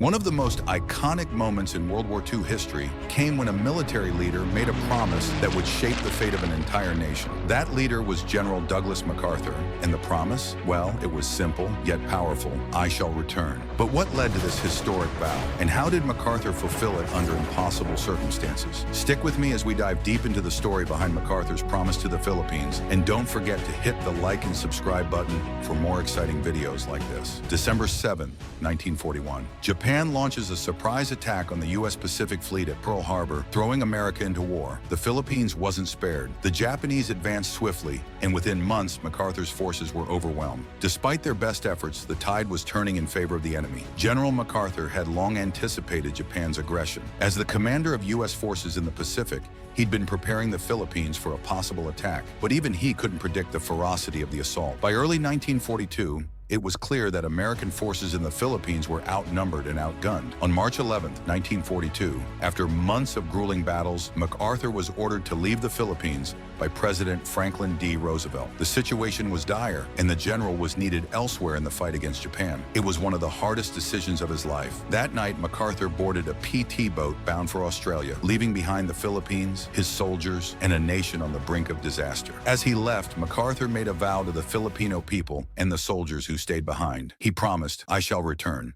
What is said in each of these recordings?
One of the most iconic moments in World War II history came when a military leader made a promise that would shape the fate of an entire nation. That leader was General Douglas MacArthur, and the promise, well, it was simple yet powerful: I shall return. But what led to this historic vow, and how did MacArthur fulfill it under impossible circumstances? Stick with me as we dive deep into the story behind MacArthur's promise to the Philippines, and don't forget to hit the like and subscribe button for more exciting videos like this. December 7, 1941. Japan launches a surprise attack on the U.S. Pacific Fleet at Pearl Harbor, throwing America into war. The Philippines wasn't spared. The Japanese advanced swiftly, and within months, MacArthur's forces were overwhelmed. Despite their best efforts, the tide was turning in favor of the enemy. General MacArthur had long anticipated Japan's aggression. As the commander of U.S. forces in the Pacific, he'd been preparing the Philippines for a possible attack, but even he couldn't predict the ferocity of the assault. By early 1942, it was clear that American forces in the Philippines were outnumbered and outgunned. On March 11, 1942, after months of grueling battles, MacArthur was ordered to leave the Philippines by President Franklin D. Roosevelt. The situation was dire, and the general was needed elsewhere in the fight against Japan. It was one of the hardest decisions of his life. That night, MacArthur boarded a PT boat bound for Australia, leaving behind the Philippines, his soldiers, and a nation on the brink of disaster. As he left, MacArthur made a vow to the Filipino people and the soldiers who stayed behind. He promised, I shall return.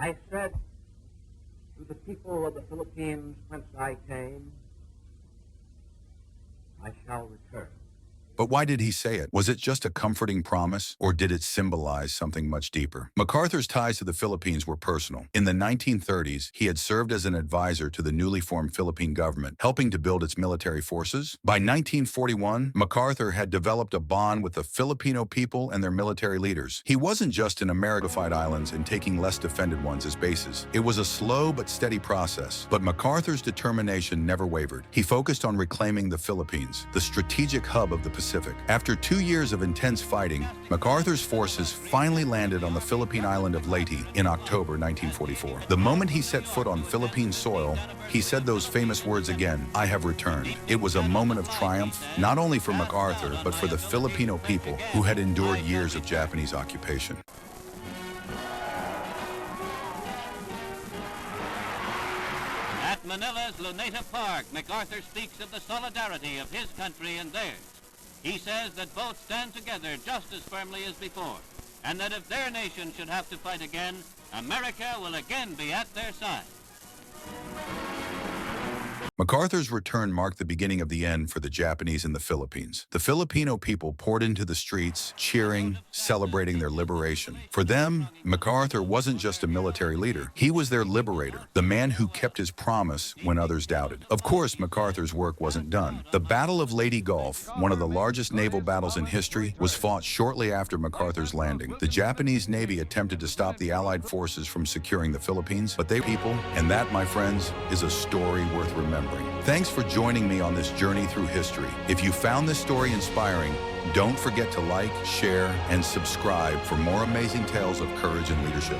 I said to the people of the Philippines whence I came, I shall return. But why did he say it? Was it just a comforting promise, or did it symbolize something much deeper? MacArthur's ties to the Philippines were personal. In the 1930s, he had served as an advisor to the newly formed Philippine government, helping to build its military forces. By 1941, MacArthur had developed a bond with the Filipino people and their military leaders. He wasn't just in American islands and taking less defended ones as bases. It was a slow but steady process. But MacArthur's determination never wavered. He focused on reclaiming the Philippines, the strategic hub of the Pacific. After 2 years of intense fighting, MacArthur's forces finally landed on the Philippine island of Leyte in October 1944. The moment he set foot on Philippine soil, he said those famous words again, I have returned. It was a moment of triumph, not only for MacArthur, but for the Filipino people who had endured years of Japanese occupation. At Manila's Luneta Park, MacArthur speaks of the solidarity of his country and theirs. He says that both stand together just as firmly as before, and that if their nation should have to fight again, America will again be at their side. MacArthur's return marked the beginning of the end for the Japanese in the Philippines. The Filipino people poured into the streets, cheering, celebrating their liberation. For them, MacArthur wasn't just a military leader. He was their liberator, the man who kept his promise when others doubted. Of course, MacArthur's work wasn't done. The Battle of Leyte Gulf, one of the largest naval battles in history, was fought shortly after MacArthur's landing. The Japanese Navy attempted to stop the Allied forces from securing the Philippines, but they people, and that, my friends, is a story worth remembering. Thanks for joining me on this journey through history. If you found this story inspiring, don't forget to like, share, and subscribe for more amazing tales of courage and leadership.